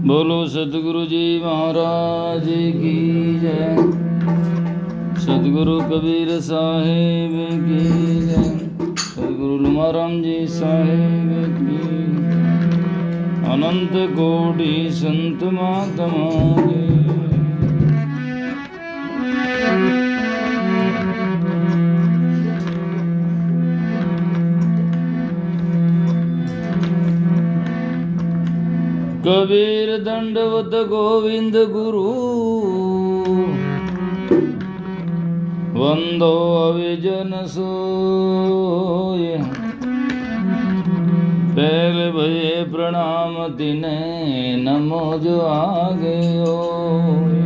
बोलो सतगुरु जी महाराज की जय। सतगुरु कबीर साहेब की जय। सतगुरु लुमाराम जी साहेब की जय। अनंत कोटि संत महात्मा की। कबीर दंडवत गोविंद गुरु वंदो अविजन सोय। पहले भये प्रणाम तिने नमो जो आगे होय।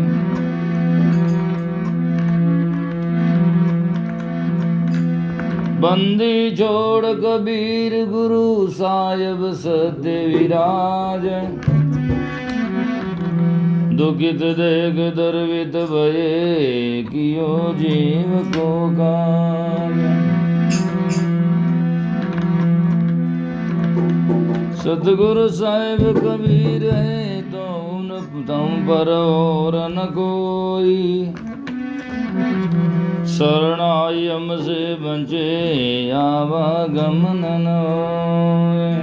बंदी छोड़ कबीर गुरु साहिब सत्य विराज। दुखित देख दर्वित भये कियो जीव को काज। सतगुरु साहिब कबीर है तो उन तुम पर और न कोई। शरणायम से बचे आवागमन न होय।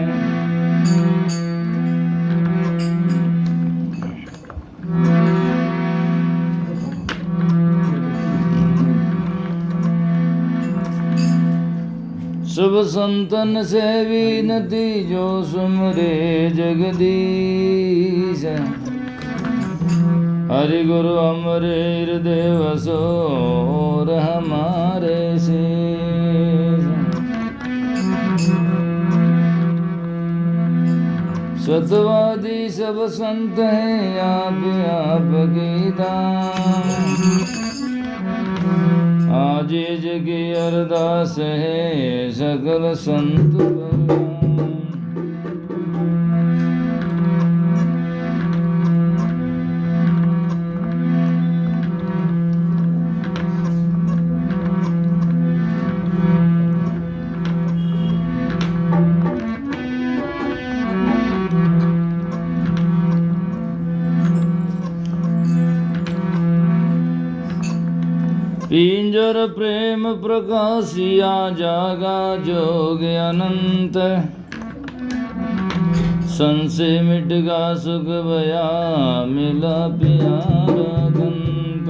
सब संतन से विनती जो सुमरे जगदीश। हरि गुरु हमरे हृदय वसो और हमारे शेष। सतवादी सब संत हैं आप की दान। आजीज की अरदास है सकल संत भगवान। पिंजर प्रेम प्रकाशिया जागा जोग अनंत। संशय मिट गा सुख भया मिला प्यारा गंत।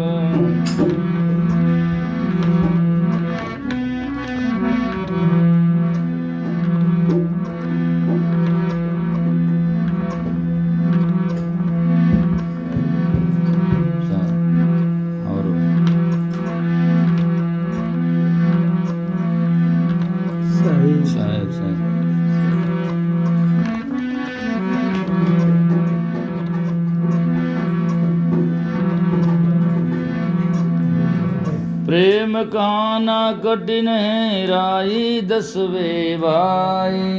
प्रेम कहाना कठिन है राई दसवे भाई।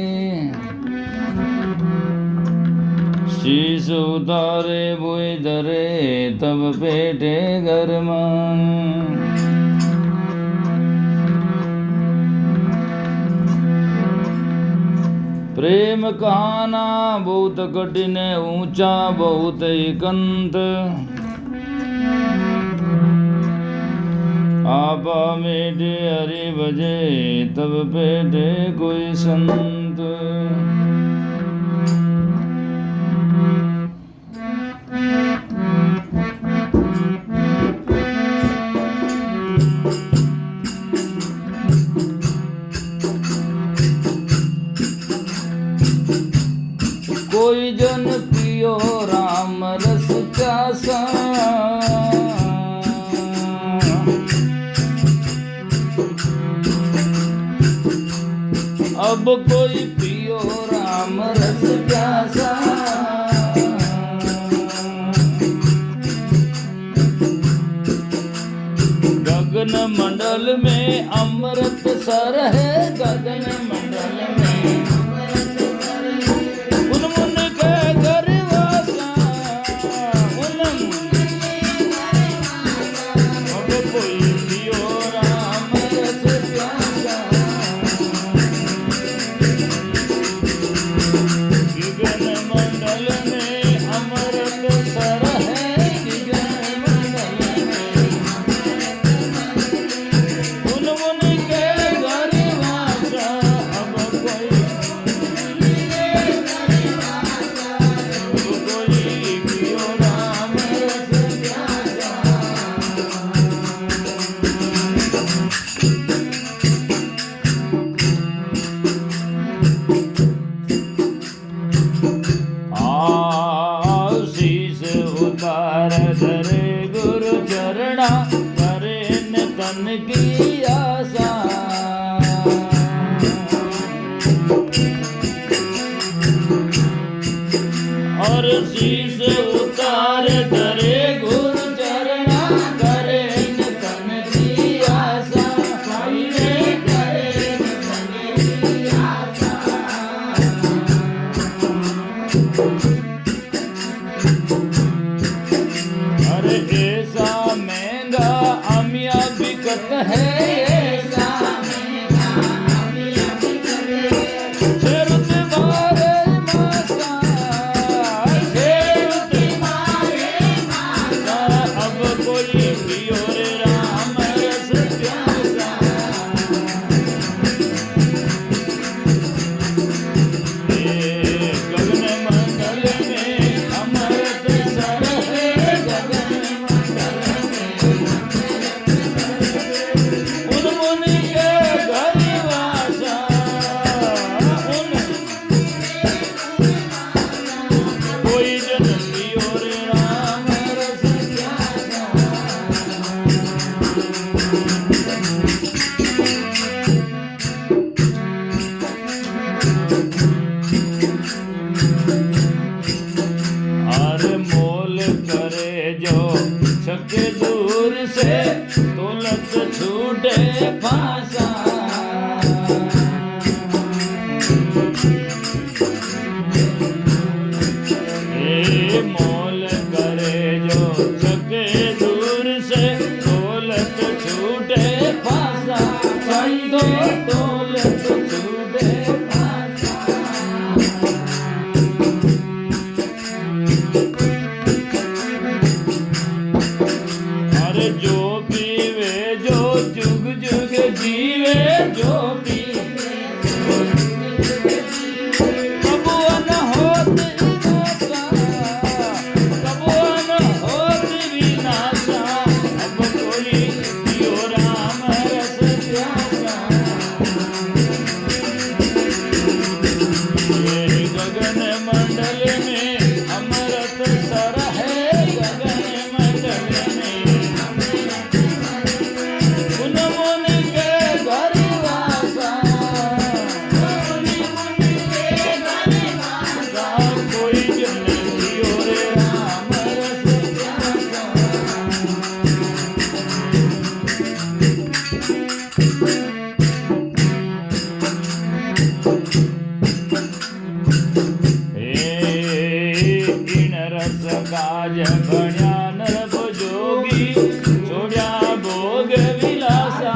शीश उतारे बुई धरे तब पेटे घर मान। प्रेम कहाना बहुत कठिन है ऊंचा बहुत ही कंत। आपा मेटे हरि भजे तब पेटे कोई संत। कोई जन पियो राम रस प्यासा। अब कोई पियो राम रस प्यासा। गगन मंडल में अमृत सर है। गगन मंडल में उन के घर वासा। अब कोई पियो राम रस प्यासा। शीश उतार धरे गुरु चरणा करे न तन की आशा भाई रे करे न तन की आशा। अरे ऐसा महंगा अमिया बिकत है ऐसा महंगा अमिया बिकत है शेरुत मारे माता शेरुत मारे माता अब कोई पियो रे राम रस प्यासा। ए गगन मंडल में अमृत सर है गगन मंडल में उन मुनि के घर वासा उन कोई जन पियो रे राम रस प्यासा। अरे मोल करे जो छके दूर से तुलत छूटे फांसा। ए मोल करे जो छके दूर से तुलत छूटे फांसा संतो तुलत छूटे फांसा। अरे जो पीवे जो जुग जुग जीवे जो पीवे कबो न होत विनाशा कबो न होत विनाशा अब कोई पियो राम रस प्यासा। ये गगन मंडल में अमृत सर है गगन मंडल में उन मुनि के घर वासा मुनि के घर वासा कोई जन पियो रे राम रस प्यासा। इन रस काज बण्या नरप जोगी छोड्या भोग विलासा।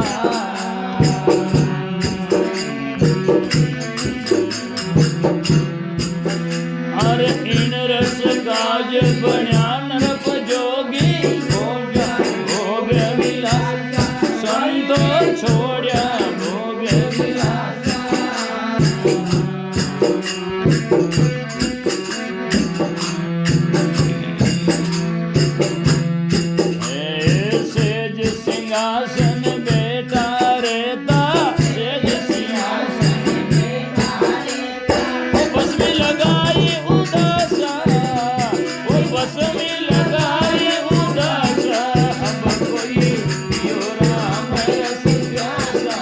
अरे इन रस काज बण्या नरप जोगी छोड्या भोग विलासा संतो छोड्या भोग विलासा। सेज सिंहासन बेटा रेता सेज सिंहासन बेटा रेता ओ बस में लगाई उदासा ओ बस में लगाई उदासा अब कोई पियो राम रस प्यासा।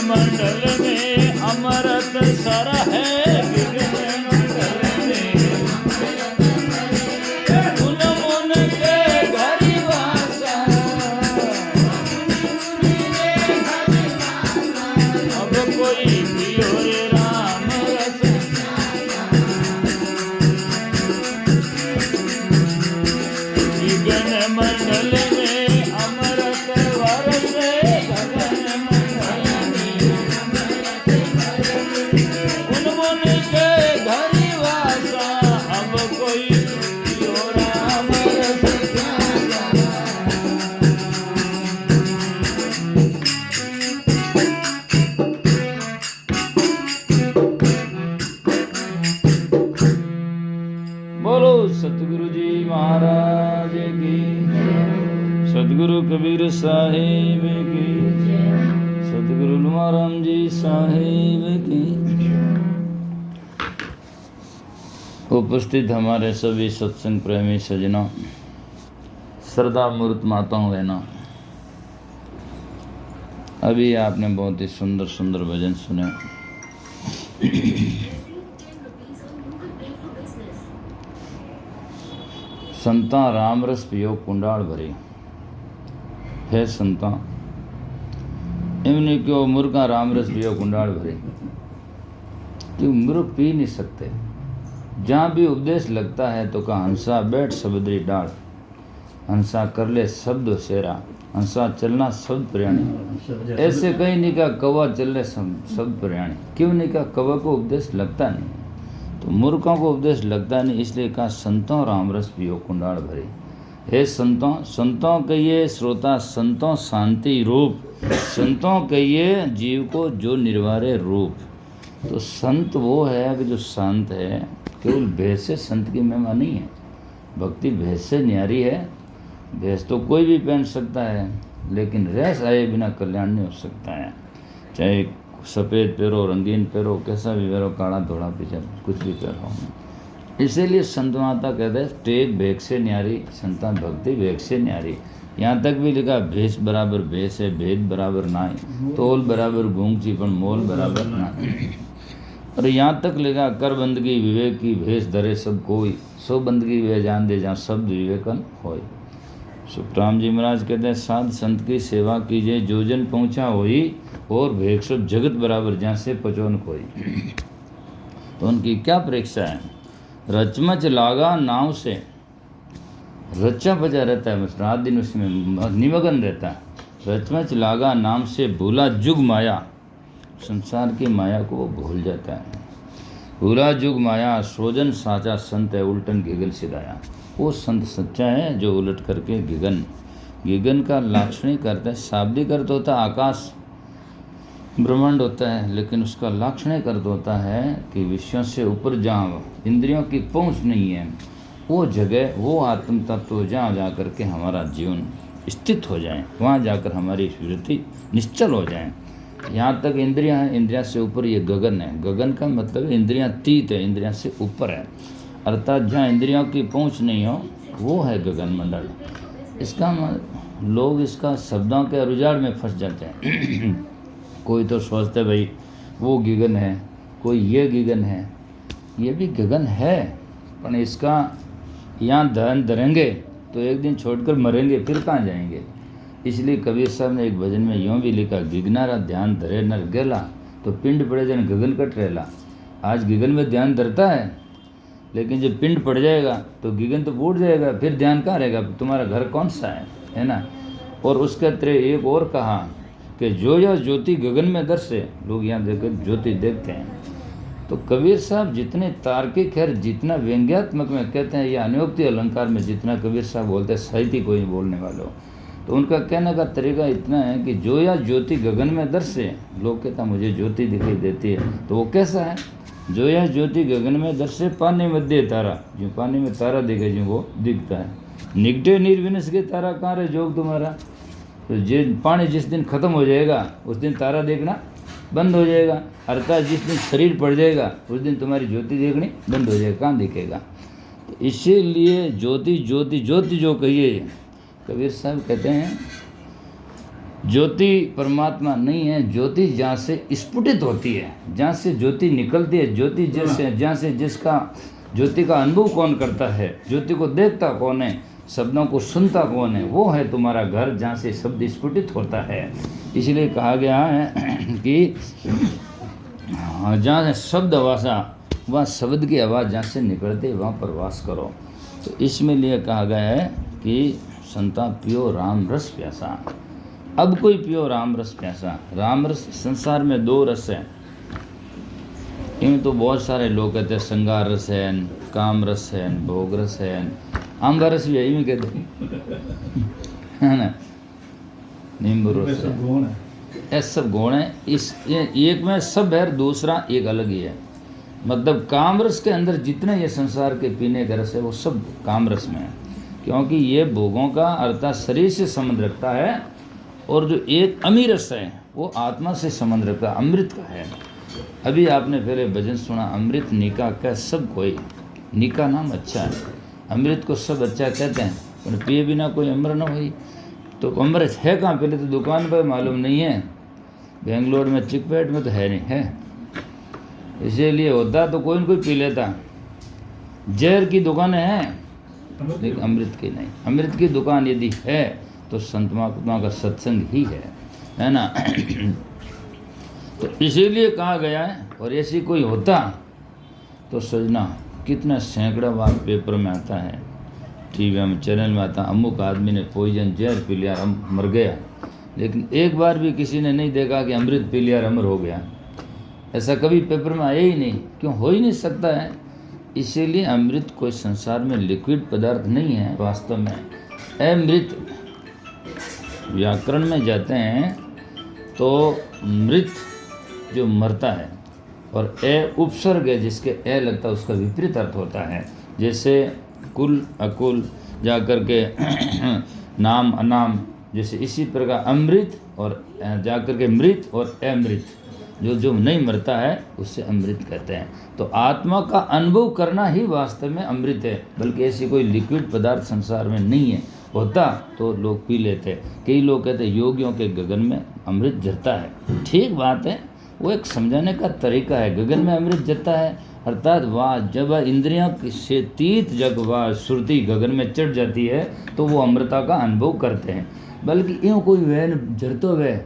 मंडल में अमृत सर है गगन मंडल में मुन मुन के घरि वासा अब कोई पियो रे राम रस गगन मंडल में अमृत वरसे गगन मंडल में मुन मुन के घरि वासा अब कोई पियो राम रस प्यासा। बोलो सतगुरु जी महाराज की, सतगुरु कबीर साहिब की, सतगुरु लुमाराम जी साहिब की। उपस्थित हमारे सभी सत्संग प्रेमी सज्जनों, श्रद्धा मूर्त माताओं बहनों, अभी आपने बहुत ही सुंदर सुंदर भजन सुने। संता राम रस पियो कुंडाल भरी। है संता इमने क्यों मुर्गा राम रस पियो कुंडाल भरी, क्यों मुर्ग पी नहीं सकते। जहाँ भी उपदेश लगता है तो कहा हंसा बैठ सबदरी डाल, हंसा कर ले शब्द सेरा, हंसा चलना शब्द प्रयाणी। ऐसे कहीं नहीं कहा कौवा चल ले शब्द प्रयाणी, क्यों नहीं कहा कौवा को उपदेश लगता नहीं, तो मूर्खों को उपदेश लगता नहीं, इसलिए कहा संतों राम रस पियो कुंडाल भरे। हे संतों, संतों कहिए श्रोता, संतों शांति रूप, संतों कहिए जीव को जो निर्वारे रूप। तो संत वो है कि जो शांत है, केवल भेष से संत की महिमा नहीं है। भक्ति भेष से न्यारी है। भेष तो कोई भी पहन सकता है, लेकिन रस आए बिना कल्याण नहीं हो सकता है। चाहे सफ़ेद पहरो, रंगीन पहरो, कैसा भी पहरो, काला धोड़ा पीछे कुछ भी पहरो। इसीलिए संत माता कहते हैं टेक भेष से न्यारी, संता भक्ति भेष से न्यारी। यहाँ तक भी लिखा भेष बराबर भेष है, भेद बराबर नाय, तोल बराबर गूंग चिपन, मोल बराबर नाय। और यहाँ तक लिखा कर बंदगी विवेक की भेष धरे सब कोई, सो बंदगी वे जान दे जहाँ शब्द विवेकन होय। सुखराम जी महाराज कहते हैं साध संत की सेवा कीजिए, जो जन पहुँचा होई, और भेष सब जगत बराबर जहाँ से पचोन कोई। तो उनकी क्या परीक्षा है। रचमच लागा नाव से, रचा बजा रहता है, बस रात दिन उसमें निमग्न रहता है। रचमच लागा नाम से भूला जुग माया, संसार की माया को वो भूल जाता है। भूला जुग माया सोजन साचा संत है, उल्टन गिगन सिधाया। वो संत सच्चा है जो उलट करके गिगन, गिगन का लाक्षणिक करता है। शाब्दिक अर्थ होता है आकाश ब्रह्मांड होता है, लेकिन उसका लाक्षणिक अर्थ होता है कि विषयों से ऊपर जहाँ इंद्रियों की पहुँच नहीं है, वो जगह, वो आत्म तत्व जहाँ जा कर के हमारा जीवन स्थित हो जाए, वहाँ जाकर हमारी स्मृति निश्चल हो जाए। यहाँ तक इंद्रियां हैं, इंद्रियां से ऊपर ये गगन है। गगन का मतलब इंद्रियां तीत है, इंद्रियां से ऊपर है, अर्थात जहाँ इंद्रियों की पहुँच नहीं हो वो है गगन मंडल। इसका लोग इसका शब्दों के रुझाड़ में फंस जाते हैं। कोई तो सोचते भाई वो गगन है, कोई ये गगन है, ये भी गगन है, पर इसका यहाँ ध्यान धरेंगे तो एक दिन छोड़कर मरेंगे, फिर कहाँ जाएंगे। इसलिए कबीर साहब ने एक भजन में यूँ भी लिखा, गिगनारा ध्यान धरे नर गेला, तो पिंड पड़े जन गगन कट रहेला। आज गगन में ध्यान धरता है, लेकिन जब पिंड पड़ जाएगा तो गगन तो फूट जाएगा, फिर ध्यान कहाँ रहेगा, तुम्हारा घर कौन सा है ना। और उसके तरह एक और कहा कि जो यह ज्योति गगन में दर्शे, लोग यहाँ देखकर ज्योति देखते हैं। तो कबीर साहब जितने तार्किक है, जितना व्यंग्यात्मक में कहते हैं या अनुक्ति अलंकार में जितना कबीर साहब बोलते हैं, साहित्य कोई बोलने वालों, तो उनका कहने का तरीका इतना है कि जो या ज्योति गगन में दर्शे, लोग कहता मुझे ज्योति दिखाई देती है, तो वो कैसा है। जो या ज्योति गगन में दर्शे पानी मध्य तारा, जो पानी में तारा दिखे जो वो दिखता है। निकटे निर्विनस के तारा कहाँ रहे जोग तुम्हारा। तो पानी जिस दिन खत्म हो जाएगा उस दिन तारा देखना बंद हो जाएगा, अर्थात जिस दिन शरीर पड़ जाएगा उस दिन तुम्हारी ज्योति देखनी बंद हो जाएगा, कहाँ दिखेगा। तो इसीलिए ज्योति ज्योति ज्योति जो कहिए, कबीर साहब कहते हैं ज्योति परमात्मा नहीं है। ज्योति जहाँ से स्फुटित होती है, जहाँ से ज्योति निकलती है, ज्योति जैसे जहाँ से जिसका ज्योति का अनुभव कौन करता है, ज्योति को देखता कौन है, शब्दों को सुनता कौन है, वो है तुम्हारा घर, जहाँ से शब्द स्फुटित होता है। इसलिए कहा गया है कि जहाँ से शब्द आवासा, वहाँ शब्द की आवाज़ जहाँ से निकलते वहाँ पर वास करो। तो इसमें लिए कहा गया है कि संता पियो राम रस प्यासा। अब कोई पियो राम रस प्यासा। राम रस, संसार में दो रस हैं। इनमें तो बहुत सारे लोग कहते हैं श्रृंगार रस है, काम रस है, भोग रस है, आम्बा रस भी यही में कहते है ना, नींबू रस है, ये सब गुण है। इस एक में सब है, दूसरा एक अलग ही है। मतलब काम रस के अंदर जितने ये संसार के पीने का रस है वो सब काम रस में है, क्योंकि ये भोगों का अर्थात शरीर से संबंध रखता है, और जो एक अमीर रस है वो आत्मा से संबंध रखता है, अमृत का है। अभी आपने पहले भजन सुना, अमृत निका का सब कोई, निका नाम अच्छा है, अमृत को सब अच्छा कहते हैं, पर पिए बिना कोई अमृत न हुई। तो अमृत है कहाँ? पहले तो दुकान पर मालूम नहीं है, बेंगलोर में चिकपेट में तो है नहीं है, इसीलिए होता तो कोई न कोई पी लेता। जहर की दुकान है लेकिन अमृत की नहीं। अमृत की दुकान यदि है तो संत महात्मा का सत्संग ही है ना। तो इसीलिए कहा गया है, और ऐसी कोई होता तो सजना कितना सैकड़ा बार पेपर में आता है, टीवी में चैनल में आता, अमुक आदमी ने पॉइजन जहर पी लिया मर गया, लेकिन एक बार भी किसी ने नहीं देखा कि अमृत पी लिया अमर हो गया। ऐसा कभी पेपर में आया ही नहीं, क्यों? हो ही नहीं सकता है। इसीलिए अमृत कोई संसार में लिक्विड पदार्थ नहीं है, वास्तव में अमृत। व्याकरण में जाते हैं तो मृत जो मरता है, और ए उपसर्ग है जिसके ए लगता है उसका विपरीत अर्थ होता है। जैसे कुल अकुल जाकर के नाम अनाम, जैसे इसी प्रकार अमृत और जाकर के मृत और अमृत, जो नहीं मरता है उससे अमृत कहते हैं। तो आत्मा का अनुभव करना ही वास्तव में अमृत है, बल्कि ऐसी कोई लिक्विड पदार्थ संसार में नहीं है। होता तो लोग पी लेते। कई लोग कहते हैं योगियों के गगन में अमृत झरता है। ठीक बात है, वो एक समझाने का तरीका है। गगन में अमृत झरता है अर्थात वह जब इंद्रियों से तीत जब वह श्रुति गगन में चढ़ जाती है तो वो अमृता का अनुभव करते हैं। बल्कि यूँ कोई वह झरतो वह,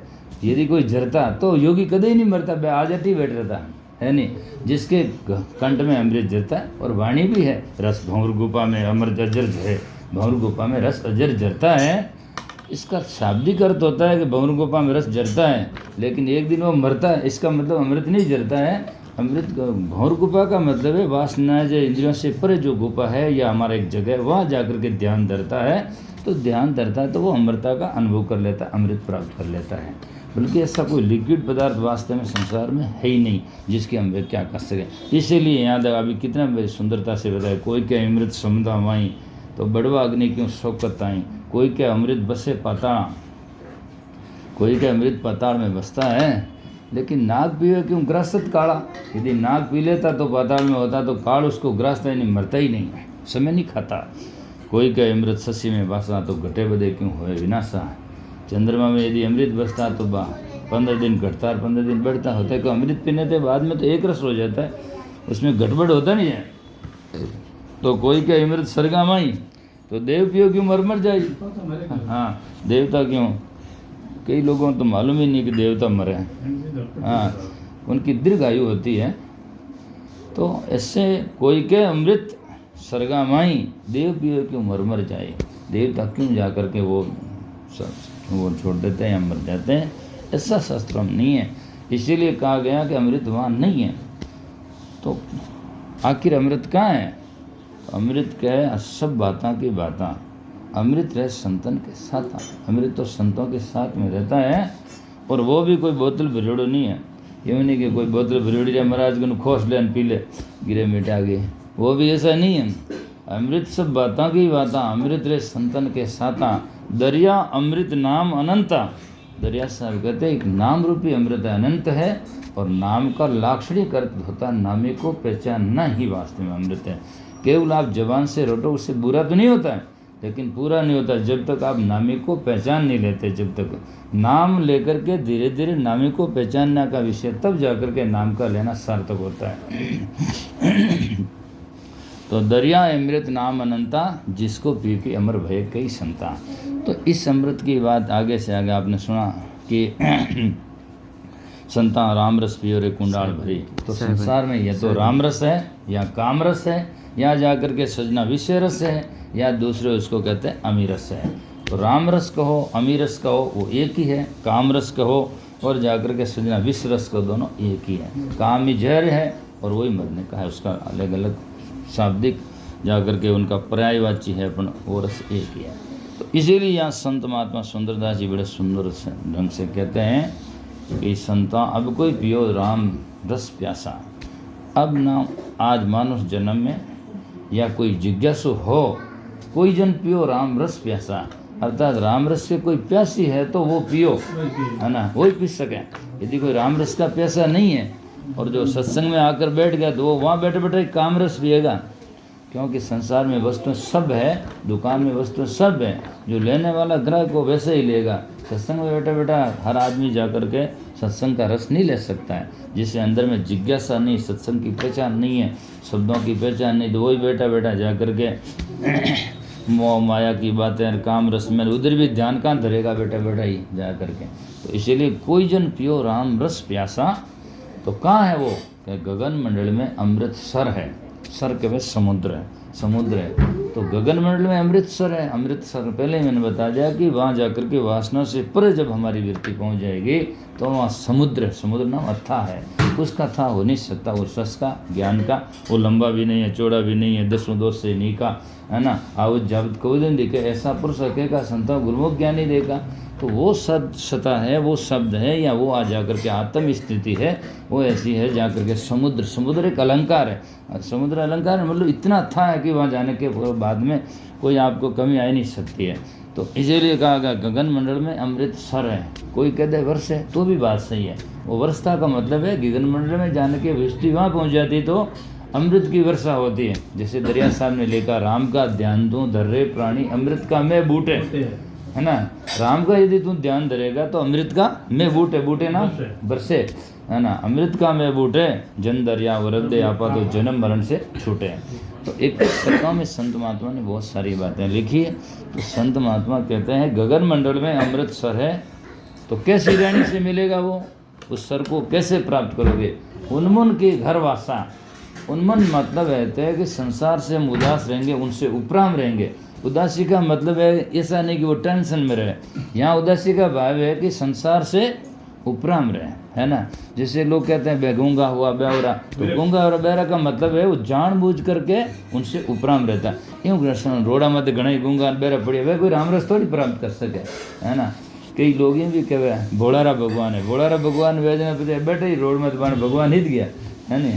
यदि कोई झरता तो योगी कदे ही नहीं मरता, वह आ जाती बैठ रहता है नहीं। जिसके कंठ में अमृत झरता है, और वाणी भी है, रस भंवर गुफा में अमृत अजर झरे, भंवर गुफा में रस अजर झरता है। इसका शाब्दिक अर्थ होता है कि भंवर गुफा में रस झरता है, लेकिन एक दिन वो मरता है, इसका मतलब अमृत नहीं झरता है। अमृत भंवर गुफा का मतलब है वासना जो इंद्रियों से परे जो गुफा है या हमारा एक जगह, वहाँ जाकर के ध्यान धरता है। तो ध्यान धरता है तो वो अमृता का अनुभव कर लेता है, अमृत प्राप्त कर लेता है। बल्कि ऐसा कोई लिक्विड पदार्थ वास्तव में संसार में है ही नहीं जिसकी हम क्या कर सकें। इसीलिए याद है अभी कितना सुंदरता से बताया, कोई क्या अमृत समुदा माई तो बड़वा अग्नि क्यों शौकत आई, कोई क्या अमृत बसे पाताल, कोई क्या अमृत पाताल में बसता है, लेकिन नाग पीवे क्यों ग्रस्त काला। यदि नाग पी लेता तो पाताल में होता तो काल उसको ग्रस्त है, नहीं मरता ही नहीं, समय नहीं खाता। कोई क्या अमृत शशि में बसा तो घटे बदे क्यों होए विनाशा। चंद्रमा में यदि अमृत बसता तो 15 दिन घटता और 15 दिन बढ़ता होता है। कि अमृत पीने के बाद में तो एक रस हो जाता है, उसमें गड़बड़ होता नहीं है। तो कोई क्या अमृत सरगा माई तो देव पियो क्यों मर जाए। हाँ, देवता क्यों, कई लोगों को तो मालूम ही नहीं कि देवता मरे। हाँ, उनकी दीर्घ आयु होती है। तो ऐसे कोई के अमृत सरगा माई देव पियो क्यों मर जाए, देवता क्यों जा कर के वो छोड़ देते हैं या मर जाते हैं, ऐसा शास्त्र में नहीं है। इसीलिए कहा गया कि अमृत वहाँ नहीं है। तो आखिर अमृत कहाँ है? अमृत क्या है? सब बातों की बातें। अमृत रहे संतन के साथ, अमृत तो संतों के साथ में रहता है, और वो भी कोई बोतल भरेड़ो नहीं है। यूँ नहीं कि कोई बोतल भरेड़ी रहे महाराज को खोस ले पी ले गिरे मिटा गए, वो भी ऐसा नहीं है। अमृत सब बातों की बातें, अमृत रहे संतन के साथ। दरिया अमृत नाम अनंता, दरिया साहब कहते हैं एक नाम रूपी अमृत अनंत है, और नाम का लाक्षणिक अर्थ होता है नामी को पहचानना ही वास्तव में अमृत है। केवल आप जबान से रोटो उससे बुरा तो नहीं होता है, लेकिन पूरा नहीं होता जब तक आप नामी को पहचान नहीं लेते। जब तक नाम लेकर के धीरे धीरे नामी को पहचानने का विषय, तब जाकर के नाम का लेना सार्थक होता है। तो दरिया अमृत नाम अनंता, जिसको पी पी अमर भय कई संता। तो इस अमृत की बात आगे से आगे आपने सुना कि संता राम रस पियो रे कुंडाल भरी। तो संसार में या तो राम रस है या काम रस है या जाकर के सजना विषय रस है या दूसरे उसको कहते हैं अमीरस है। तो राम रस कहो अमीरस कहो वो एक ही है, काम रस कहो और जाकर के सजना विष रस कहो दोनों एक ही है। काम ही जहर है और वही मरने का है, उसका अलग अलग शाब्दिक जाकर के उनका पर्यायवाची है, अपन वो रस एक ही है। तो इसीलिए यहाँ संत महात्मा सुंदरदास जी बड़े सुंदर ढंग से कहते हैं कि संता अब कोई पियो राम रस प्यासा। अब ना आज मानुष जन्म में या कोई जिज्ञासु हो, कोई जन पियो राम रस प्यासा, अर्थात राम रस से कोई प्यासी है तो वो पियो, है ना, वही पी सके। यदि कोई राम रस का प्यासा नहीं है और जो सत्संग में आकर बैठ गया तो वो वहाँ बैठे बैठे काम रस पिएगा, क्योंकि संसार में वस्तु सब है, दुकान में वस्तु सब है, जो लेने वाला ग्राहक को वैसे ही लेगा। सत्संग में बैठा बैठा हर आदमी जाकर के सत्संग का रस नहीं ले सकता है, जिससे अंदर में जिज्ञासा नहीं, सत्संग की पहचान नहीं है, शब्दों की पहचान नहीं, तो वही बैठा बैठा जाकर के मोह माया की बातें काम रस में उधर भी ध्यान कहाँ धरेगा बैठा बैठा ही जा करके। तो इसीलिए कोई जन पियो राम रस प्यासा। तो कहाँ है वो? क्या गगन मंडल में अमृत सर है। सर के वे समुद्र है, समुद्र है। तो गगन मंडल में अमृतसर है। अमृतसर पहले ही मैंने बता दिया कि वहाँ जाकर के वासना से परे जब हमारी वृत्ति पहुँच जाएगी तो वहाँ समुद्र है। समुद्र नाम अथाह है, उसका था हो नहीं सकता। वो रस का ज्ञान का, वो लंबा भी नहीं है चौड़ा भी नहीं है, 10 दोष से नहीं का, है ना। आओ जब कोई दिन दिखे ऐसा पुरुष सकेगा संता गुरुमुख ज्ञान ही देगा। तो वो सता है, वो शब्द है, या वो आ जाकर के आत्म स्थिति है, वो ऐसी है जाकर के समुद्र। समुद्र एक अलंकार है। समुद्र अलंकार है मतलब इतना था है कि वहाँ जाने के बाद में कोई आपको कमी आ नहीं सकती है। तो इसीलिए कहा गया गगन मंडल में अमृत सर है। कोई कहते वर्ष है तो भी बात सही है। वो वर्षता का मतलब है गगन मंडल में जाने के वृष्टि वहाँ पहुँच जाती तो अमृत की वर्षा होती है। जैसे दरिया साहब ने लिखा, राम का ध्यान दूं धर्रे प्राणी अमृत का मैं बूटे, है ना। राम का यदि तू ध्यान धरेगा तो अमृत का मैं बूटे, बूटे ना बरसे, है ना। अमृत का मैं बूटे जन दरिया वरदे आपा तो जन्म मरण से छूटे। तो एक शब्दों में संत महात्मा ने बहुत सारी बातें लिखी है। तो संत महात्मा कहते हैं गगन मंडल में अमृत सर है। तो कैसी रानी से मिलेगा वो? उस सर को कैसे प्राप्त करोगे? उन्मन की घर वासा। उन्मन मतलब है कि संसार से हम उदास रहेंगे, उनसे उपराम रहेंगे। उदासी का मतलब है ऐसा नहीं कि वो टेंशन में रहे। यहाँ उदासी का भाव है कि संसार से उपराम रहे, है ना। जैसे लोग कहते हैं बेगूंगा हुआ बेवरा, तो गूंगा और बेरा का मतलब है वो जानबूझ करके उनसे उपराम रहता है। यूँ कृष्ण रोड़ा मत घना गूंगा बेरा पड़ी, वह कोई राम रस थोड़ी प्राप्त कर सके, है ना। कई लोग भी कहे भोलारा भगवान है, भोलारा भगवान वेदना पे बैठे ही रोड मत बने भगवान हित गया, है नहीं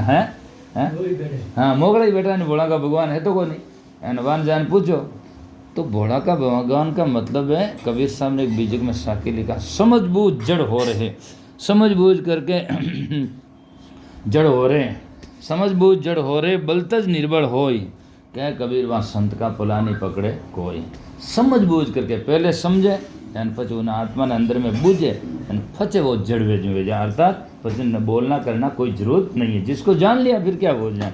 है। हाँ मोगड़ा ही बैठा नहीं, भोला का भगवान है तो को नहीं, अनवान जान पूछो। तो भोला का भगवान का मतलब है, कबीर साहब ने एक बीजक में साके लिखा, समझ बूझ जड़ हो रहे, समझ बूझ करके जड़ हो रहे, समझ बूझ जड़ हो रहे, बलतज निर्बल होई। क्या कबीर वहाँ संत का पुला नहीं पकड़े कोई। समझ बूझ करके पहले समझे पचे उन्हें आत्मा ने अंदर में बूझे फचे वो जड़ भेजा, अर्थात पचे बोलना करना कोई जरूरत नहीं है। जिसको जान लिया फिर क्या बोल जाए।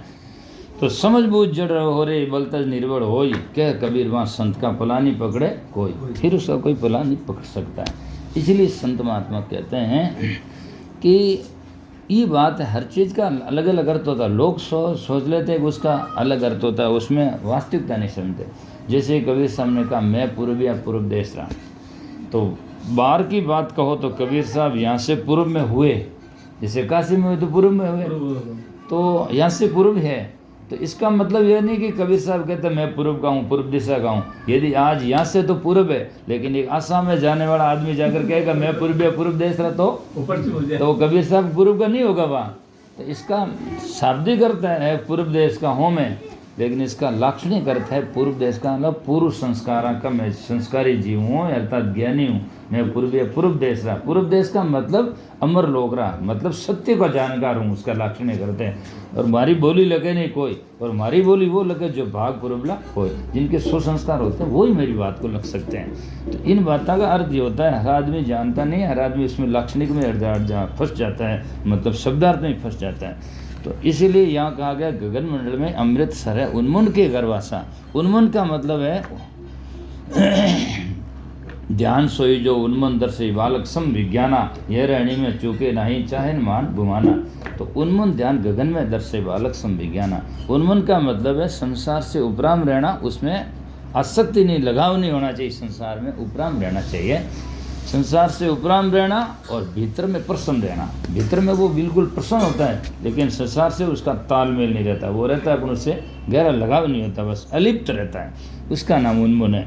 तो समझ बूझ जड़ हो रे बलतज निर्बल होई, कह कबीर वहाँ संत का पला नहीं पकड़े कोई, फिर उसका कोई पला नहीं पकड़ सकता है। इसलिए संत महात्मा कहते हैं कि ये बात है, हर चीज़ का अलग अलग अर्थ होता है। लोग सोच लेते हैं कि उसका अलग अर्थ होता है, उसमें वास्तविकता नहीं समझते। जैसे कबीर साहब ने कहा मैं पूर्व या पूर्व देश रहा, तो बाहर की बात कहो तो कबीर साहब यहाँ से पूर्व में हुए, जैसे काशी में हुए तो पूर्व में हुए, तो यहाँ से पूर्व है। तो इसका मतलब यह नहीं कि कबीर साहब कहते मैं पूर्व का हूँ, पूर्व दिशा का हूँ। यदि आज यहाँ से तो पूर्व है, लेकिन एक आसाम में जाने वाला आदमी जाकर कहेगा मैं पूर्व या पूर्व देश रहा, तो कबीर साहब पूर्व का नहीं होगा वहाँ। तो इसका शाब्दिक अर्थ है पूर्व देश का हूँ मैं, लेकिन इसका लाक्षणिक अर्थ है पूर्व देश का, मतलब पूर्व संस्कार का मैं संस्कारी जीव हूँ अर्थात ज्ञानी हूँ। मैं पूर्व देश रहा, पूर्व देश का मतलब अमर लोग रहा, मतलब सत्य का जानकार हूँ, उसका लाक्षणिक अर्थ है। और मारी बोली लगे नहीं कोई, और मारी बोली वो लगे जो भाग पूर्वला हो, जिनके सुसंस्कार होते हैं वही मेरी बात को लग सकते हैं। तो इन बातों का अर्थ ये होता है, हर आदमी जानता नहीं, हर आदमी उसमें लाक्षणिक में फंस जाता है, मतलब शब्दार्थ में फंस जाता है। तो इसीलिए यहाँ कहा गया गगन मंडल में अमृतसर है उन्मुन के घरवासा। उन्मुन का मतलब है ध्यान सोई जो उन्मन दर्शे बालक सम विज्ञाना, यह रहनी में चूके नहीं चाहे मान घुमाना। तो उन्मन ध्यान गगन में दर्शे बालक सम विज्ञाना। उन्मन का मतलब है संसार से उपराम रहना, उसमें आसक्ति नहीं, लगाव नहीं होना चाहिए, संसार में उपराम रहना चाहिए, संसार से उपराम रहना और भीतर में प्रसन्न रहना। भीतर में वो बिल्कुल प्रसन्न होता है, लेकिन संसार से उसका तालमेल नहीं रहता, वो रहता है अपन उससे गहरा लगाव नहीं होता, बस अलिप्त रहता है, उसका नाम उन्मुन है।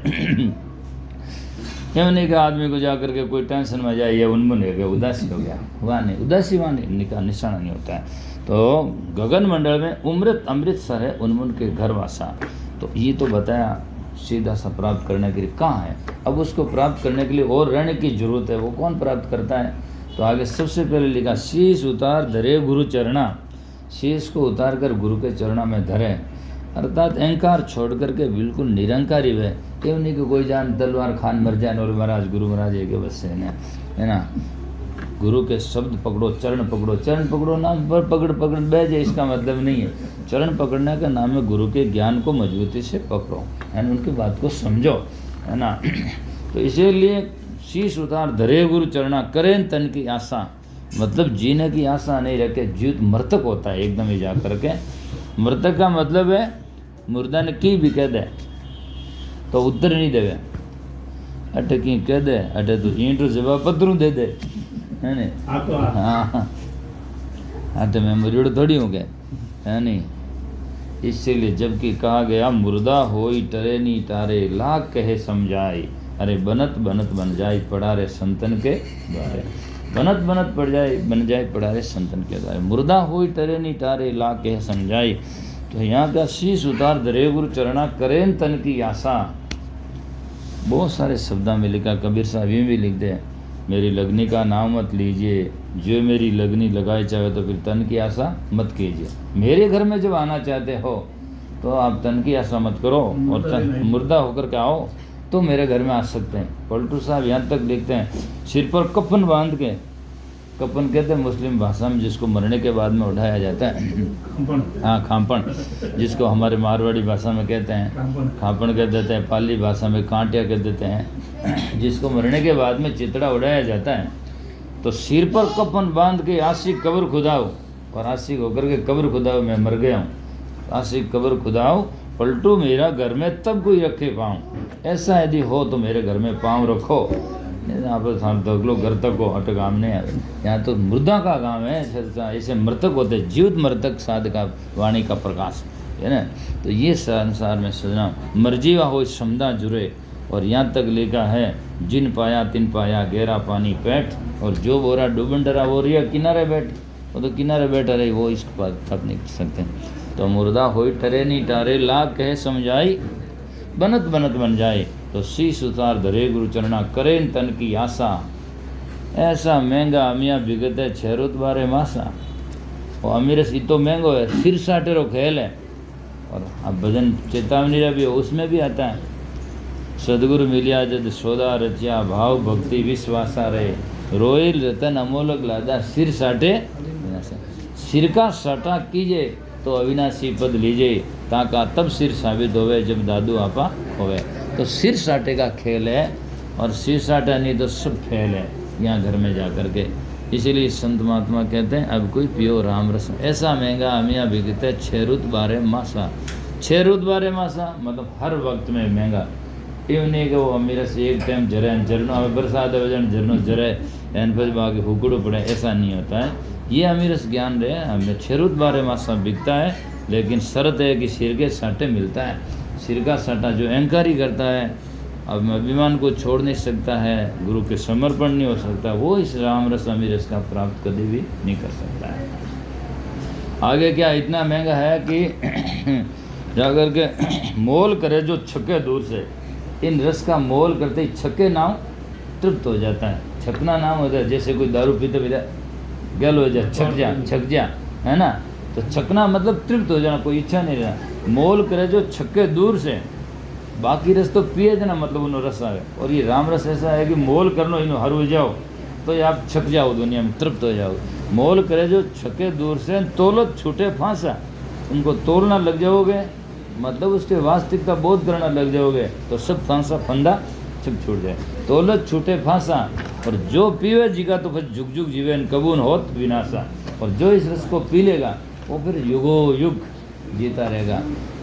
यह नहीं कि आदमी को जा करके कोई टेंशन में जाए या उन्मुन हो गया, उदासी हो गया, वहाँ नहीं, उदासी वहाँ नहीं का निशाना नहीं होता है। तो गगन मंडल में अमृतसर है उन्मुन के घरवासा। तो ये तो बताया सीधा सा प्राप्त करने के लिए कहाँ है। अब उसको प्राप्त करने के लिए और रहने की जरूरत है, वो कौन प्राप्त करता है? तो आगे सबसे पहले लिखा शीश उतार धरे गुरु चरणा, शीश को उतार कर गुरु के चरणा में धरे, अर्थात अहंकार छोड़ करके बिल्कुल निरंकारी वह, क्यों नहीं कि कोई जान तलवार खान मर जाए और महाराज गुरु महाराज है कि बस है ना। गुरु के शब्द पकड़ो, चरण पकड़ो, चरण पकड़ो नाम पर पकड़ बह जाए, इसका मतलब नहीं है। चरण पकड़ने का नाम है गुरु के ज्ञान को मजबूती से पकड़ो, है ना, उनकी बात को समझो, है ना। तो इसीलिए शीश उतार धरे गुरु चरणा करें तन की आशा, मतलब जीने की आशा नहीं रखे, जीवित मृतक होता है एकदम ही जा करके। मृतक का मतलब है मुर्दा ने की भी कह दे तो उत्तर नहीं देवे, अटे की कह दे अटे तो ईंट जवाब पत्रू दे दे, है नहीं। हाँ तो मैं मुरीड़ थोड़ी हूँ क्या, है नहीं। इसीलिए जबकि कहा गया मुर्दा होई टरे नी टारे लाख कहे समझाई, अरे बनत बनत बन जाए पढ़ा रे संतन के द्वारे, बनत बनत पड़ जाए बन जाए पढ़ा रे संतन के द्वारे। मुर्दा होई टरे नी टारे लाख कहे समझाई। तो यहाँ का शीश उतार धरे गुरु चरणा करें तन की आशा, बहुत सारे शब्दों में लिखा। कबीर साहब ये भी लिखते हैं, मेरी लगनी का नाम मत लीजिए, जो मेरी लगनी लगाए चाहे तो फिर तन की आशा मत कीजिए। मेरे घर में जब आना चाहते हो तो आप तन की आशा मत करो और मुर्दा होकर के आओ तो मेरे घर में आ सकते हैं। पलटू साहब यहाँ तक लिखते हैं, सिर पर कफन बांध के, कफन कहते हैं मुस्लिम भाषा में जिसको मरने के बाद में उठाया जाता है, हाँ खापन, जिसको हमारे मारवाड़ी भाषा में कहते हैं खापन कह देते हैं, पाली भाषा में कांटिया कह देते हैं, जिसको मरने के बाद में चितड़ा उड़ाया जाता है। तो सिर पर कफन बांध के आशिक कब्र खुदाओ, और आशिक होकर के कब्र खुदाओ, मैं मर गया हूँ, आशिक कब्र खुदाओ, पलटू मेरा घर में तब कोई रखे पाऊँ, ऐसा यदि हो तो मेरे घर में पाँव रखो। यहाँ पर तक लो घर तक हो, अटक गाँव नहीं है, यहाँ तो मुर्दा का गाँव है, ऐसे मृतक होते, जीवित मृतक साध का वाणी का प्रकाश है ना। तो ये संसार में सजना मर्जीवा हो समदा जुरे। और यहाँ तक लिखा है, जिन पाया तिन पाया गहरा पानी पैठ, और जो बोरा डूबन डरा वो रिया किनारे बैठ, वो तो किनारे बैठा रहे, वो इसको बात तक नहीं कर सकते। तो मुर्दा होई टरे नी टारे लाख कहे समझाई, बनत बनत बन जाए। तो शीश उतार धरे गुरु चरणा करें तन की आशा, ऐसा महंगा अमिया बिगत है छेरुत बारे मासा। और अमीरस तो महंगो है, सिर साटेरो खेल है। और अब भजन चेतावनी रहा भी उसमें भी आता है, सदगुरु मिलिया जद सौदा रचिया, भाव भक्ति विश्वासा रहे, रोयल रतन अमोलक लादा, सिर साटे सिर का सटा कीजिए तो अविनाशी पद लीजिए, ताका तब सिर साबित होवे जब दादू आपा होवे। तो सिर साटे का खेल है, और सिर साटा नहीं तो सब फेल है यहाँ घर में जा कर के। इसीलिए संत महात्मा कहते हैं, अब कोई पियो राम रस, ऐसा महंगा अमिया बिकते छेरुत बारे मासा। छेरुत बारे मासा मतलब हर वक्त में महंगा, એવું નહીં કે અમીરસ एक टाइम जरे झरनो हमें बरसात वजन झरनो जरे एन पर बाकी हुकड़ो पड़े, ऐसा नहीं होता है। ये अमीरस ज्ञान रहे, हमें छेरुत बारे मासा बिकता है, लेकिन शर्त है कि सिर के साटे मिलता है। सिर का साटा जो अहंकारी करता है, अब अभिमान को छोड़ नहीं सकता है, गुरु के समर्पण नहीं हो सकता, वो इस राम रस अमीरस का प्राप्त कभी भी नहीं कर सकता है। आगे क्या इतना महंगा है कि जाकर के मोल करे जो छके दूर से, इन रस का मोल करते ही छके नाम तृप्त हो जाता है। छकना नाम होता है जैसे कोई दारू पीते पीते गल हो जाए, छक जा, है ना। तो छकना मतलब तृप्त हो जाना, कोई इच्छा नहीं रहना। मोल करे जो छके दूर से, बाकी रस तो पिए जना मतलब उन्होंने रस आवे। और ये राम रस ऐसा है कि मोल कर लो इन्हों हर हो जाओ तो ये आप छक जाओ, दुनिया में तृप्त हो जाओ। मोल करे जो छके दूर से, तोलत छूटे फांसा, उनको तोलना लग जाओगे मतलब उसके वास्तविकता बोध करना लग जाओगे तो सब फांसा फंदा सब छूट जाए। तोलत छूटे फांसा, और जो पीवे जीगा तो फिर जुग जुग जीवे कबून होत विनाशा। और जो इस रस को पी लेगा वो फिर युगो युग जीता रहेगा,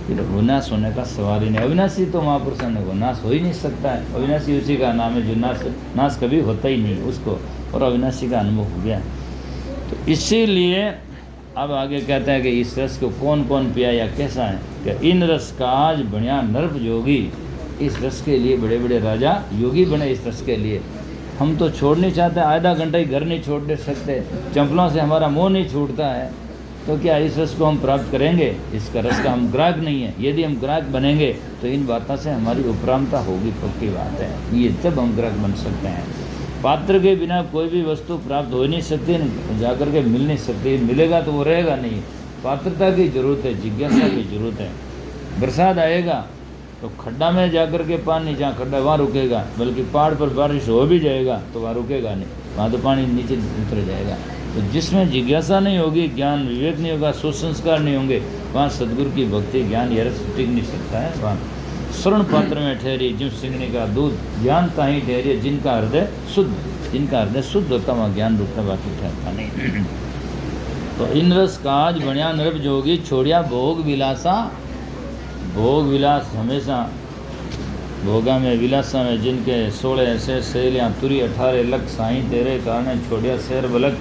फिर विनाश होने का सवाल ही नहीं। अविनाशी तो महापुरुष ने को नाश हो ही नहीं सकता है। अविनाशी उसी का नाम है जो नाश कभी होता ही नहीं उसको, और अविनाशी का अनुभव हो गया। तो इसीलिए अब आगे कहता है कि इस रस को कौन कौन पिया या कैसा है, कि इन रस का आज बढ़िया नर्प जोगी। इस रस के लिए बड़े बड़े राजा योगी बने इस रस के लिए। हम तो छोड़ नहीं चाहते, आधा घंटा ही घर नहीं छोड़ दे सकते, चंपलों से हमारा मुँह नहीं छूटता है, तो क्या इस रस को हम प्राप्त करेंगे? इसका रस का हम ग्राहक नहीं है। यदि हम ग्राहक बनेंगे तो इन बातों से हमारी उपरामता होगी, पक्की बात है। ये तब हम ग्राहक बन सकते हैं। पात्र के बिना कोई भी वस्तु प्राप्त हो नहीं सकती, जाकर के मिल नहीं सकती, मिलेगा तो वो रहेगा नहीं। पात्रता की जरूरत है, जिज्ञासा की जरूरत है। बरसात आएगा तो खड्डा में जाकर के पानी, जहाँ खड्डा वहाँ रुकेगा, बल्कि पहाड़ पर बारिश हो भी जाएगा तो वहाँ रुकेगा नहीं, वहाँ तो पानी नीचे उतर जाएगा। तो जिसमें जिज्ञासा नहीं होगी, ज्ञान विवेक नहीं होगा, सुसंस्कार नहीं होंगे, वहाँ सदगुरु की भक्ति ज्ञान यह रस टिक नहीं सकता है। वहाँ स्वर्ण पात्र में ठहरी जिम सिंगने का दूध, ज्ञान ताही ठहरी जिनका हृदय शुद्ध, जिनका हृदय शुद्ध होता वहाँ ज्ञान रुकता, बाकी ठहरता नहीं। तो इन रस काज बढ़िया नरप जोगी, छोड़िया भोग विलासा। भोग विलास हमेशा भोगा में विलासा में, जिनके 16 ऐसे सहेलियाँ तुरी 18 लख साई तेरे कारण छोड़िया शहर बलक।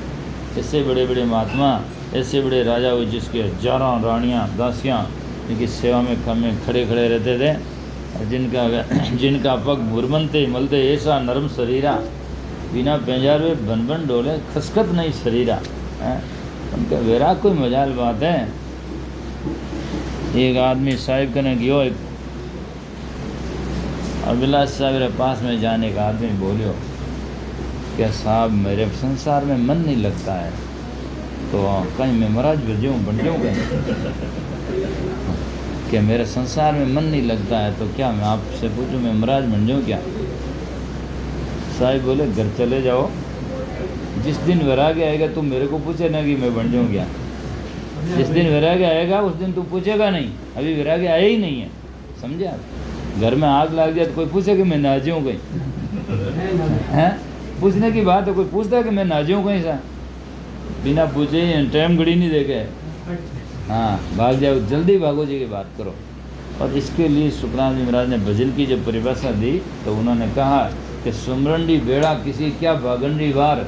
ऐसे बड़े बड़े महात्मा, ऐसे बड़े राजा हुए जिसके हजारों रानियाँ दासियाँ जिनकी सेवा में खड़े खड़े रहते थे, जिनका पग मुरमनते मलते ऐसा नरम शरीरा, बिना पेंजारे बन बन डोले खसखत नहीं शरीरा। उनका वैराग कोई मजाल बात है। एक आदमी साहिब कने गयो, एक अभिलाष साहब के पास में जाने का आदमी बोलियो क्या साहब मेरे संसार में मन नहीं लगता है, तो कहीं मैं महाराज बन जाऊँ कहीं, क्या मेरे संसार में मन नहीं लगता है तो क्या मैं आपसे पूछूं मैं महाराज बन जाऊँ क्या? साहिब बोले घर चले जाओ, जिस दिन वैराग्य आएगा तुम मेरे को पूछे ना कि मैं बन जाऊँ क्या। जिस दिन वैराग्य आएगा उस दिन तू पूछेगा नहीं, अभी वैराग्य आया ही नहीं है, समझे आप। घर में आग लग जाए तो कोई पूछे कि मैं नाजी हूँ कहीं, हैं? पूछने की बात है, कोई पूछता है कि मैं नाजी हूँ कहीं सा, बिना पूछे ही टाइम घड़ी नहीं देखे, हाँ भाग जाओ, जल्दी भागो जी की बात करो। और इसके लिए सुखराम जी महाराज ने भजन की जब परिभाषा दी तो उन्होंने कहा कि सुमरंडी बेड़ा किसी क्या भागंडी वार।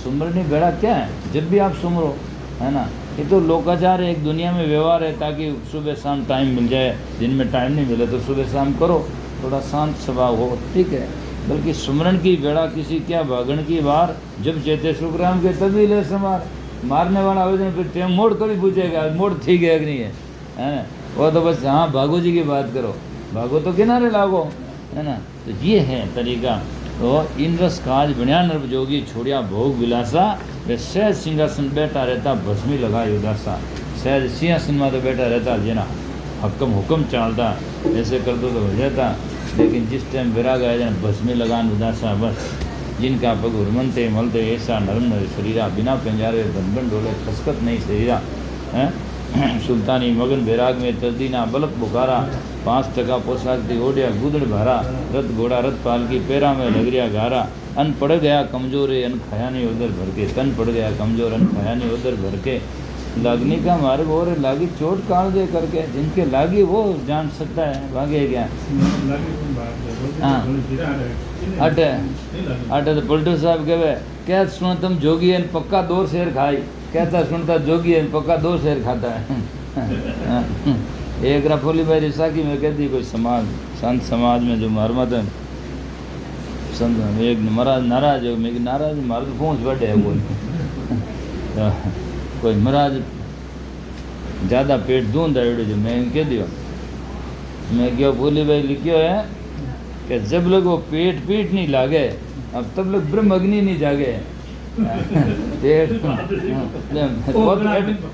सुमरंडी बेड़ा क्या है? जब भी आप सुमरो, है ना। ये तो लोकाचार है, एक दुनिया में व्यवहार है ताकि सुबह शाम टाइम मिल जाए, दिन में टाइम नहीं मिले तो सुबह शाम करो, थोड़ा शांत स्वभाव हो, ठीक है। बल्कि सुमरण की बेड़ा किसी क्या भागण की वार, जब चेते सुखराम के तभी ले समार। मारने वाला हो जाए फिर टेम मोड़ कभी पूछेगा मोड़ ठीक है कि नहीं है ना। वो तो बस हाँ भागो जी की बात करो, भागो तो किनारे लागो, है ना। तो ये है तरीका। तो इन रस काज बढ़िया नर्प जोगी, छोड़िया भोग विलासा। वे सहज सिंहासन बैठा रहता, भस्मी लगा उदासा। सहज सिंहासन में तो बैठा रहता, जेना हुक्म चालता, ऐसे कर दो तो हो जाता। लेकिन जिस टाइम विराग आया जाए भस्मी लगान उदासा, बस जिनका पग उर्मनते मलते ऐसा नरम नर शरीरा, बिना पंजारे बंधन डोले खसखत नहीं शरीरा। सुल्तानी मगन बैराग में तस्दीना बलक बुखारा, 5% पोशाक दी ओढ़िया गुदड़ भारा। रथ घोड़ा रथ पाल की पैरा में लगरिया गारा। अन पड़ गया कमजोर है अन खाया नहीं उधर भर के, तन पड़ गया कमजोर अन खाया नहीं उधर भर के। लगने का मार्ग और लागी चोट काल दे करके, जिनके लागी वो जान सकता है, भागे क्या। हाँ अटे तो पलटू साहब कहे क्या सुनो तुम जोगी है पक्का 2 शेर खाई, कहता सुनता जोगी है पक्का 2 शेर खाता है। एक रफोली भाई रिसाकी में कहती कोई समाज संत समाज में जो मरमत है संत एक महाराज नाराज है, मैं नाराज महाराज पहुँच बैठे है कोई महाराज ज़्यादा पेट दूंद है जो मैं कह दियो मैं क्यों भूली भाई लिखियो है कि जब लोग वो पेट पीठ नहीं लागे अब तब लोग ब्रह्म अग्नि नहीं जागे। पेट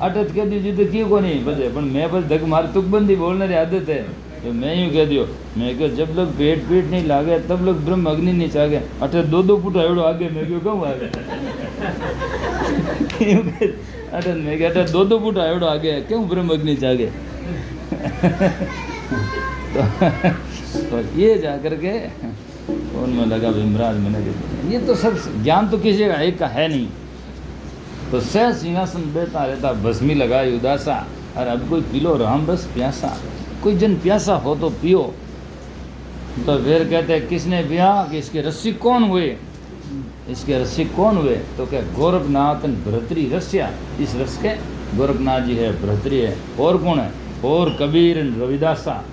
अटत कह दीजिए तो क्यों को नहीं बचे पर मैं बस धक मार तुकबंदी बोलने की आदत है तो मैं यूँ कह दियो मैं क्यों जब लोग पेट पीठ नहीं लागे तब लोग ब्रह्म अग्नि नहीं जागे। अटे 2-2 फुट एवडो आगे मैं क्यों कहूँ आगे अटे मैं क्या अटे 2-2 फुट एवडो आगे क्यों ब्रह्म अग्नि जागे। तो ये जाकर के उनमें लगा भीमराज मैंने ये तो सब ज्ञान तो किसी का एक का है नहीं। तो सह सिंहासन बैठा रहता भस्मी लगाई उदासा और अब कोई पी लो राम रस प्यासा। कोई जन प्यासा हो तो पियो। तो फिर कहते हैं किसने पिया कि इसके रसिक कौन हुए इसके रसिक कौन हुए तो क्या गोरखनाथ भरतरी रसिया। इस रस के गोरखनाथ जी है भरतरी है और कौन है और कबीर रविदासा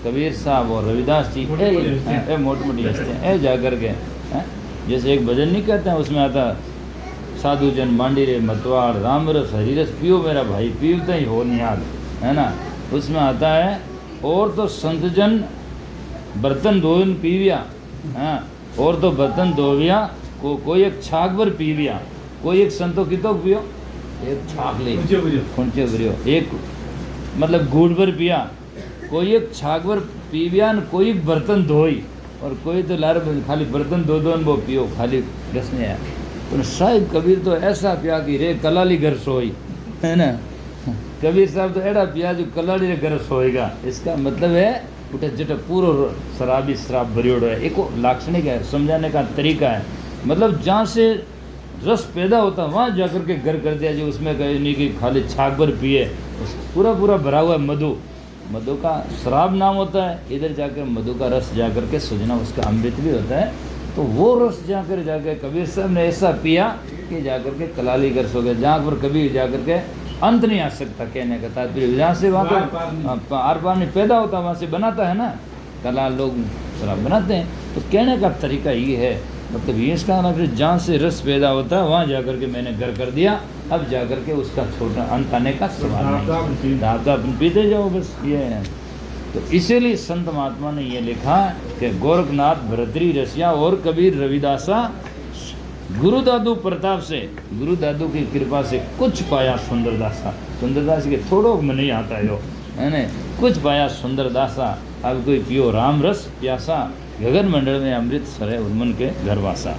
कबीर साहब और रविदास जी मोटी मोटी हंसते हैं जा करके जैसे एक भजन नहीं कहते हैं उसमें आता साधु जन मांडी रे मतवाड़ राम रस हरिरस पियो मेरा भाई पीवते ही हो निहाल है ना। उसमें आता है और तो संत जन बर्तन धोन पीविया हाँ और तो बर्तन धोविया कोई एक छाक भर पीविया कोई एक संतो की तो पियो एक छाक ले खुंचे भरियो एक मतलब गुड़ भर पिया कोई एक छाक भर पीविया कोई एक बर्तन धोई और कोई तो लार खाली बर्तन धो दो वो पियो खाली रस नहीं आया। तो साहिब कबीर तो ऐसा पिया कि रे कलाली घर सोई है ना। कबीर साहब तो एड़ा पिया जो कलाली रे घर सोएगा। इसका मतलब है उठे जटे पूरा शराबी शराब भरियोड़ो है एक लाक्षणिक है समझाने का तरीका है। मतलब जहाँ से रस पैदा होता वहाँ जाकर के घर कर दिया जो उसमें कहीं नहीं कि खाली छाक भर पिए पूरा पूरा भरा हुआ है मधु का शराब नाम होता है। इधर जाकर मधु का रस जाकर के सुजना उसका अमृत भी होता है। तो वो रस जाकर जाकर कबीर साहब ने ऐसा पिया कि जाकर के कलाली कर सो गए जहाँ पर कभी जाकर के अंत नहीं आ सकता। कहने का तात्पर्य जहाँ से वहाँ तो आर पार नहीं पैदा होता वहाँ से बनाता है ना कला लोग शराब बनाते हैं। तो कहने का तरीका ये है मतलब ये इसका मतलब जहाँ से रस पैदा होता है वहाँ जाकर के मैंने घर कर दिया अब जाकर के उसका छोटा अंत आने का सवाल नहीं आप अपन पीते जाओ बस ये है। तो इसीलिए संत महात्मा ने ये लिखा कि गोरखनाथ भरतरी रसिया और कबीर रविदासा गुरु दादू प्रताप से गुरु दादू की कृपा से कुछ पाया सुंदरदासा। सुंदरदास के थोड़ो में नहीं आता है ना कुछ पाया सुंदरदासा। अब कोई पियो राम रस प्यासा गगन मंडल में अमृत सरे उन्मन के घरवासा।